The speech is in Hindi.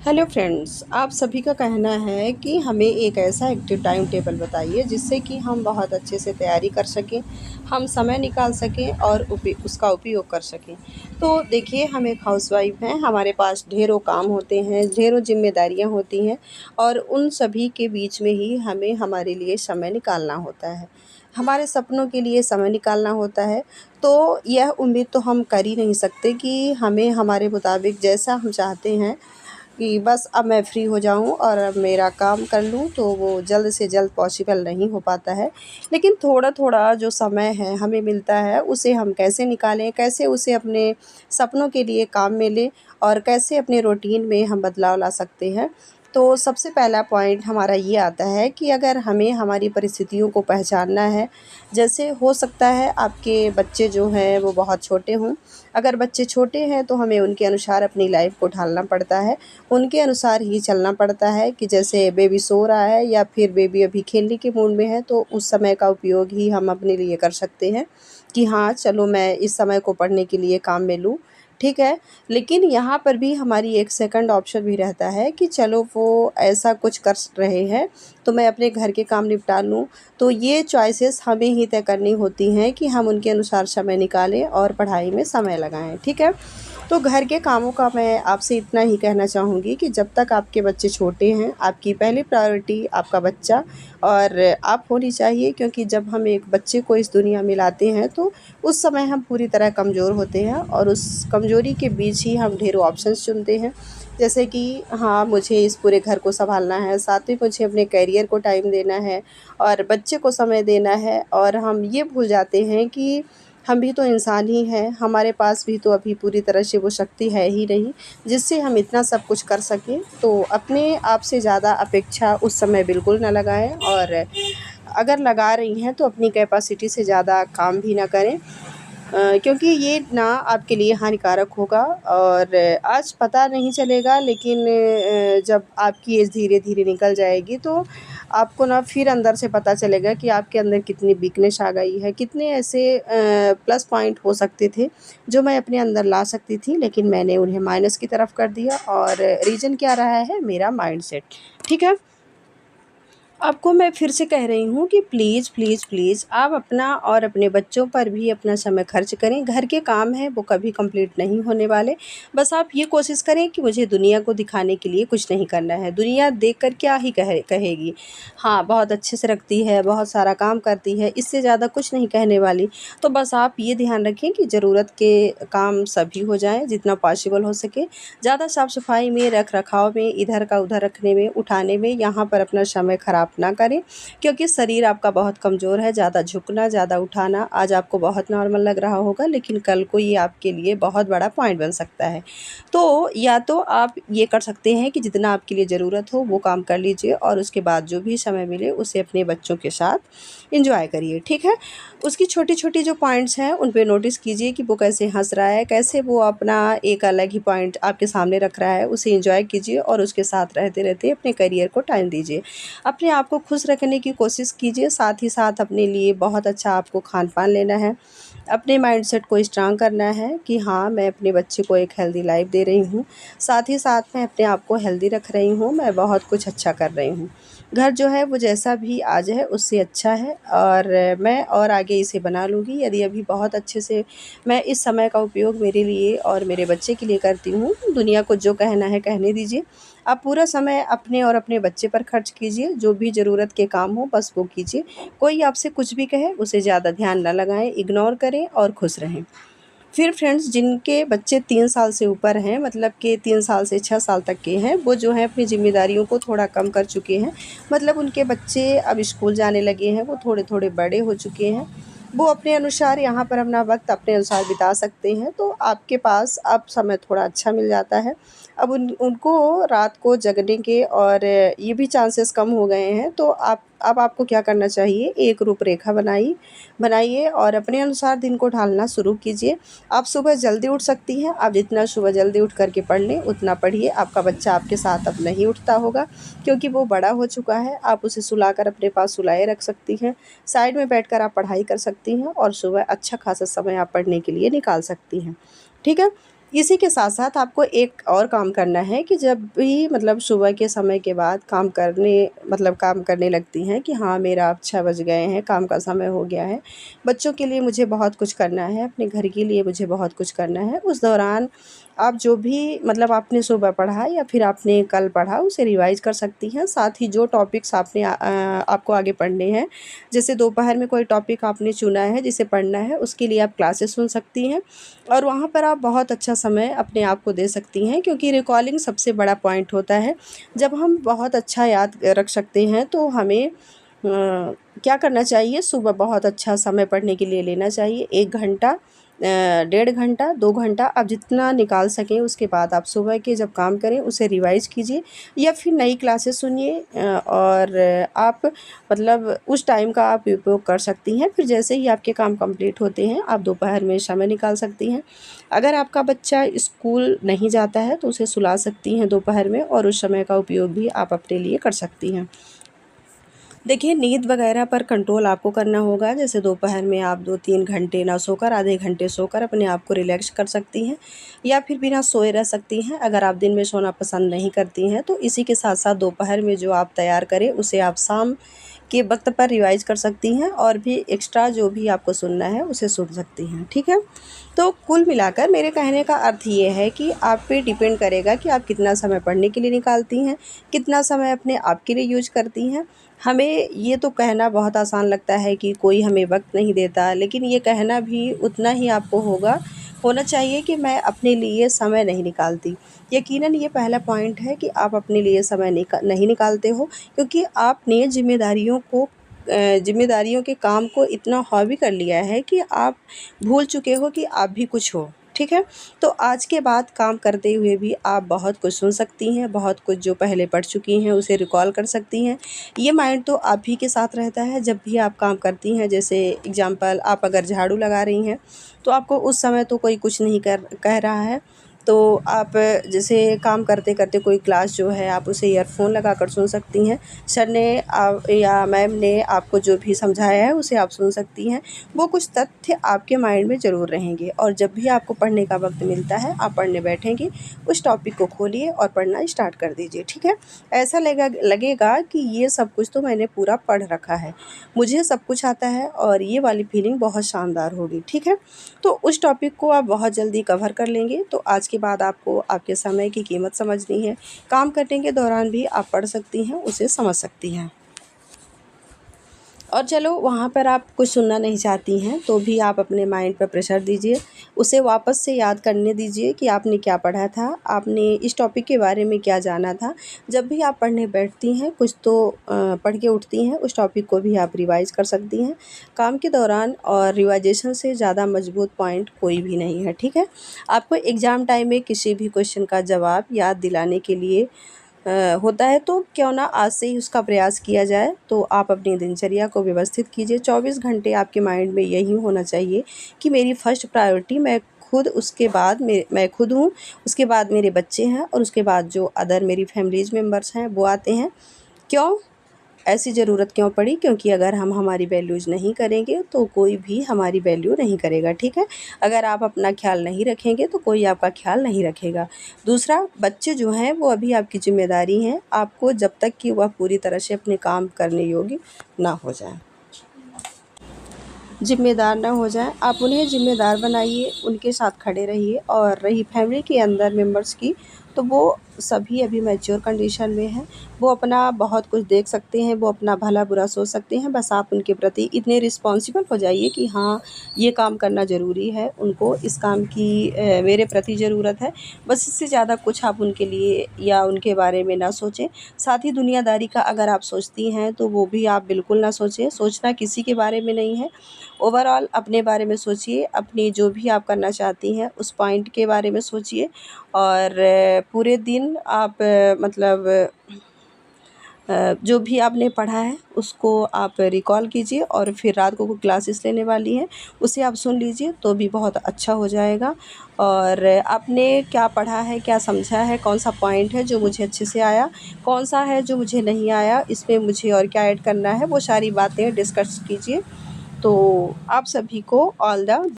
हेलो फ्रेंड्स, आप सभी का कहना है कि हमें एक ऐसा एक्टिव टाइम टेबल बताइए जिससे कि हम बहुत अच्छे से तैयारी कर सकें, हम समय निकाल सकें और उसका उपयोग कर सकें। तो देखिए, हम एक हाउसवाइफ हैं, हमारे पास ढेरों काम होते हैं, ढेरों जिम्मेदारियां होती हैं और उन सभी के बीच में ही हमें हमारे लिए समय निकालना होता है। हमारे सपनों के लिए समय निकालना होता है। तो यह उम्मीद तो हम कर ही नहीं सकते कि हमें हमारे मुताबिक जैसा हम चाहते हैं कि बस अब मैं फ्री हो जाऊँ और अब मेरा काम कर लूँ, तो वो जल्द से जल्द पॉसिबल नहीं हो पाता है। लेकिन थोड़ा-थोड़ा जो समय है हमें मिलता है, उसे हम कैसे निकालें, कैसे उसे अपने सपनों के लिए काम में लें और कैसे अपने रूटीन में हम बदलाव ला सकते हैं। तो सबसे पहला पॉइंट हमारा ये आता है कि अगर हमें हमारी परिस्थितियों को पहचानना है, जैसे हो सकता है आपके बच्चे जो हैं वो बहुत छोटे हों। अगर बच्चे छोटे हैं तो हमें उनके अनुसार अपनी लाइफ़ को ढालना पड़ता है, उनके अनुसार ही चलना पड़ता है कि जैसे बेबी सो रहा है या फिर बेबी अभी खेलने के मूड में है, तो उस समय का उपयोग ही हम अपने लिए कर सकते हैं कि हाँ, चलो मैं इस समय को पढ़ने के लिए काम में लूँ, ठीक है। लेकिन यहाँ पर भी हमारी एक सेकंड ऑप्शन भी रहता है कि चलो वो ऐसा कुछ कर रहे हैं, तो मैं अपने घर के काम निपटा लूँ। तो ये चॉइसेस हमें ही तय करनी होती हैं कि हम उनके अनुसार समय निकालें और पढ़ाई में समय लगाएँ, ठीक है। तो घर के कामों का मैं आपसे इतना ही कहना चाहूँगी कि जब तक आपके बच्चे छोटे हैं, आपकी पहली प्रायोरिटी आपका बच्चा और आप होनी चाहिए, क्योंकि जब हम एक बच्चे को इस दुनिया में लाते हैं तो उस समय हम पूरी तरह कमज़ोर होते हैं और उस कमज़ोरी के बीच ही हम ढेरों ऑप्शंस चुनते हैं। जैसे कि हाँ, मुझे इस पूरे घर को सँभालना है, साथ ही मुझे अपने करियर को टाइम देना है और बच्चे को समय देना है, और हम ये भूल जाते हैं कि हम भी तो इंसान ही हैं, हमारे पास भी तो अभी पूरी तरह से वो शक्ति है ही नहीं, जिससे हम इतना सब कुछ कर सकें। तो अपने आप से ज़्यादा अपेक्षा उस समय बिल्कुल ना लगाएँ, और अगर लगा रही हैं तो अपनी कैपेसिटी से ज़्यादा काम भी ना करें, क्योंकि ये ना आपके लिए हानिकारक होगा और आज पता नहीं चलेगा, लेकिन जब आपकी एज धीरे-धीरे निकल जाएगी तो आपको ना फिर अंदर से पता चलेगा कि आपके अंदर कितनी वीकनेस आ गई है, कितने ऐसे प्लस पॉइंट हो सकते थे जो मैं अपने अंदर ला सकती थी, लेकिन मैंने उन्हें माइनस की तरफ कर दिया। और रीज़न क्या रहा है? मेरा माइंडसेट, ठीक है। आपको मैं फिर से कह रही हूँ कि प्लीज़, प्लीज़, प्लीज़ आप अपना और अपने बच्चों पर भी अपना समय खर्च करें। घर के काम हैं वो कभी कंप्लीट नहीं होने वाले। बस आप ये कोशिश करें कि मुझे दुनिया को दिखाने के लिए कुछ नहीं करना है। दुनिया देख कर क्या ही कहेगी। हाँ, बहुत अच्छे से रखती है, बहुत सारा काम करती है, इससे ज़्यादा कुछ नहीं कहने वाली। तो बस आप ये ध्यान रखें कि ज़रूरत के काम सभी हो जाएँ जितना पॉसिबल हो सके। ज़्यादा साफ-सफाई में, रख-रखाव में, इधर का उधर रखने में, उठाने में, यहाँ पर अपना समय ख़राब ना करें, क्योंकि शरीर आपका बहुत कमज़ोर है। ज़्यादा झुकना, ज़्यादा उठाना आज आपको बहुत नॉर्मल लग रहा होगा, लेकिन कल को ये आपके लिए बहुत बड़ा पॉइंट बन सकता है। तो या तो आप ये कर सकते हैं कि जितना आपके लिए ज़रूरत हो वो काम कर लीजिए और उसके बाद जो भी समय मिले उसे अपने बच्चों के साथ एंजॉय करिए, ठीक है। उसकी छोटी-छोटी जो पॉइंट्स हैं उन पे नोटिस कीजिए कि वो कैसे हँस रहा है, कैसे वो अपना एक अलग ही पॉइंट आपके सामने रख रहा है, उसे एंजॉय कीजिए और उसके साथ रहते-रहते अपने करियर को टाइम दीजिए। अपने आप को खुश रखने की कोशिश कीजिए, साथ ही साथ अपने लिए बहुत अच्छा आपको खान-पान लेना है। अपने माइंडसेट को स्ट्रॉन्ग करना है कि हाँ, मैं अपने बच्चे को एक हेल्दी लाइफ़ दे रही हूँ, साथ ही साथ मैं अपने आप को हेल्दी रख रही हूँ, मैं बहुत कुछ अच्छा कर रही हूँ। घर जो है वो जैसा भी आज है उससे अच्छा है, और मैं और आगे इसे बना लूँगी यदि अभी बहुत अच्छे से मैं इस समय का उपयोग मेरे लिए और मेरे बच्चे के लिए करती हूँ। दुनिया को जो कहना है कहने दीजिए। आप पूरा समय अपने और अपने बच्चे पर खर्च कीजिए, जो भी ज़रूरत के काम हो बस वो कीजिए। कोई आपसे कुछ भी कहे उसे ज़्यादा ध्यान ना लगाएँ, इग्नोर करें और खुश रहें। फिर फ्रेंड्स, जिनके बच्चे 3 साल से ऊपर हैं, मतलब कि 3 साल से 6 साल तक के हैं, वो जो हैं अपनी ज़िम्मेदारियों को थोड़ा कम कर चुके हैं। मतलब उनके बच्चे अब स्कूल जाने लगे हैं, वो थोड़े-थोड़े बड़े हो चुके हैं। वो अपने अनुसार यहाँ पर अपना वक़्त अपने अनुसार बिता सकते हैं, तो आपके पास अब समय थोड़ा अच्छा मिल जाता है। अब उनको रात को जगने के और ये भी चांसेस कम हो गए हैं, तो आप अब आपको क्या करना चाहिए, एक रूपरेखा बनाइए और अपने अनुसार दिन को ढालना शुरू कीजिए। आप सुबह जल्दी उठ सकती हैं, आप जितना सुबह जल्दी उठ कर के पढ़ लें उतना पढ़िए। आपका बच्चा आपके साथ अब नहीं उठता होगा, क्योंकि वो बड़ा हो चुका है। आप उसे सुलाकर अपने पास सुलाए रख सकती हैं, साइड में बैठकर आप पढ़ाई कर सकती हैं और सुबह अच्छा खासा समय आप पढ़ने के लिए निकाल सकती हैं, ठीक है। इसी के साथ-साथ आपको एक और काम करना है कि जब भी मतलब सुबह के समय के बाद काम करने लगती हैं कि हाँ, मेरा अब 6 बज गए हैं, काम का समय हो गया है, बच्चों के लिए मुझे बहुत कुछ करना है, अपने घर के लिए मुझे बहुत कुछ करना है। उस दौरान आप जो भी मतलब आपने सुबह पढ़ा या फिर आपने कल पढ़ा उसे रिवाइज़ कर सकती हैं। साथ ही जो टॉपिक्स आपको आगे पढ़ने हैं, जैसे दोपहर में कोई टॉपिक आपने चुना है जिसे पढ़ना है, उसके लिए आप क्लासेस सुन सकती हैं और वहाँ पर आप बहुत अच्छा समय अपने आप को दे सकती हैं, क्योंकि रिकॉलिंग सबसे बड़ा पॉइंट होता है। जब हम बहुत अच्छा याद रख सकते हैं तो हमें क्या करना चाहिए, सुबह बहुत अच्छा समय पढ़ने के लिए लेना चाहिए। 1 घंटा 1.5 घंटा 2 घंटा आप जितना निकाल सकें, उसके बाद आप सुबह के जब काम करें उसे रिवाइज़ कीजिए या फिर नई क्लासेस सुनिए और आप मतलब उस टाइम का आप उपयोग कर सकती हैं। फिर जैसे ही आपके काम कंप्लीट होते हैं, आप दोपहर में समय निकाल सकती हैं। अगर आपका बच्चा स्कूल नहीं जाता है तो उसे सुला सकती हैं दोपहर में और उस समय का उपयोग भी आप अपने लिए कर सकती हैं। देखिए, नींद वगैरह पर कंट्रोल आपको करना होगा। जैसे दोपहर में आप 2-3 घंटे ना सोकर आधे घंटे सोकर अपने आप को रिलैक्स कर सकती हैं या फिर बिना सोए रह सकती हैं। अगर आप दिन में सोना पसंद नहीं करती हैं तो इसी के साथ-साथ दोपहर में जो आप तैयार करें उसे आप शाम के वक़्त पर रिवाइज़ कर सकती हैं और भी एक्स्ट्रा जो भी आपको सुनना है उसे सुन सकती हैं, ठीक है? तो कुल मिलाकर मेरे कहने का अर्थ ये है कि आप पे डिपेंड करेगा कि आप कितना समय पढ़ने के लिए निकालती हैं, कितना समय अपने आप के लिए यूज़ करती हैं। हमें ये तो कहना बहुत आसान लगता है कि कोई हमें वक़्त नहीं देता, लेकिन ये कहना भी उतना ही आपको होना चाहिए कि मैं अपने लिए समय नहीं निकालती। यकीनन ये पहला पॉइंट है कि आप अपने लिए समय नहीं निकालते हो, क्योंकि आपने ज़िम्मेदारियों के काम को इतना हावी कर लिया है कि आप भूल चुके हो कि आप भी कुछ हो, ठीक है? तो आज के बाद काम करते हुए भी आप बहुत कुछ सुन सकती हैं, बहुत कुछ जो पहले पढ़ चुकी हैं उसे रिकॉल कर सकती हैं। ये माइंड तो आप ही के साथ रहता है जब भी आप काम करती हैं। जैसे एग्ज़ाम्पल, आप अगर झाड़ू लगा रही हैं, तो आपको उस समय तो कोई कुछ नहीं कह रहा है, तो आप जैसे काम करते-करते कोई क्लास जो है आप उसे ईयरफ़ोन लगाकर सुन सकती हैं। सर ने या मैम ने आपको जो भी समझाया है उसे आप सुन सकती हैं। वो कुछ तथ्य आपके माइंड में ज़रूर रहेंगे और जब भी आपको पढ़ने का वक़्त मिलता है, आप पढ़ने बैठेंगी, उस टॉपिक को खोलिए और पढ़ना स्टार्ट कर दीजिए, ठीक है? ऐसा लगेगा कि ये सब कुछ तो मैंने पूरा पढ़ रखा है, मुझे सब कुछ आता है और ये वाली फीलिंग बहुत शानदार होगी, ठीक है? तो उस टॉपिक को आप बहुत जल्दी कवर कर लेंगे। तो आज के बाद आपको आपके समय की कीमत समझनी है। काम करने के दौरान भी आप पढ़ सकती हैं, उसे समझ सकती हैं। और चलो वहाँ पर आप कुछ सुनना नहीं चाहती हैं तो भी आप अपने माइंड पर प्रेशर दीजिए, उसे वापस से याद करने दीजिए कि आपने क्या पढ़ा था, आपने इस टॉपिक के बारे में क्या जाना था। जब भी आप पढ़ने बैठती हैं कुछ तो पढ़ के उठती हैं, उस टॉपिक को भी आप रिवाइज़ कर सकती हैं काम के दौरान और रिवाइजेशन से ज़्यादा मजबूत पॉइंट कोई भी नहीं है, ठीक है? आपको एग्ज़ाम टाइम में किसी भी क्वेश्चन का जवाब याद दिलाने के लिए होता है तो क्यों ना आज से ही उसका प्रयास किया जाए। तो आप अपनी दिनचर्या को व्यवस्थित कीजिए। 24 घंटे आपके माइंड में यही होना चाहिए कि मेरी फर्स्ट प्रायोरिटी मैं खुद, उसके बाद मैं खुद हूँ, उसके बाद मेरे बच्चे हैं और उसके बाद जो अदर मेरी फैमिलीज़ मेंबर्स हैं वो आते हैं। क्यों? ऐसी ज़रूरत क्यों पड़ी? क्योंकि अगर हम हमारी वैल्यूज़ नहीं करेंगे तो कोई भी हमारी वैल्यू नहीं करेगा, ठीक है? अगर आप अपना ख़्याल नहीं रखेंगे तो कोई आपका ख़्याल नहीं रखेगा। दूसरा, बच्चे जो हैं वो अभी आपकी ज़िम्मेदारी हैं, आपको जब तक कि वह पूरी तरह से अपने काम करने योग्य ना हो जाएँ। ज़िम्मेदार ना हो जाएँ, आप उन्हें ज़िम्मेदार बनाइए, उनके साथ खड़े रहिए। और रही फैमिली के अंदर मेंबर्स की, तो वो सभी अभी मैच्योर कंडीशन में हैं, वो अपना बहुत कुछ देख सकते हैं, वो अपना भला-बुरा सोच सकते हैं, बस आप उनके प्रति इतने रिस्पॉन्सिबल हो जाइए कि हाँ, ये काम करना ज़रूरी है, उनको इस काम की मेरे प्रति ज़रूरत है। बस इससे ज़्यादा कुछ आप उनके लिए या उनके बारे में ना सोचें। साथ ही दुनियादारी का अगर आप सोचती हैं, तो वो भी आप बिल्कुल ना सोचें, सोचना किसी के बारे में नहीं है। ओवरऑल अपने बारे में सोचिए, अपनी जो भी आप करना चाहती हैं उस पॉइंट के बारे में सोचिए और पूरे दिन आप जो भी आपने पढ़ा है उसको आप रिकॉल कीजिए और फिर रात को क्लासेस लेने वाली हैं उसे आप सुन लीजिए तो भी बहुत अच्छा हो जाएगा। और आपने क्या पढ़ा है, क्या समझा है, कौन सा पॉइंट है जो मुझे अच्छे से आया, कौन सा है जो मुझे नहीं आया, इसमें मुझे और क्या ऐड करना है, वो सारी बातें डिस्कस कीजिए। तो आप सभी को ऑल द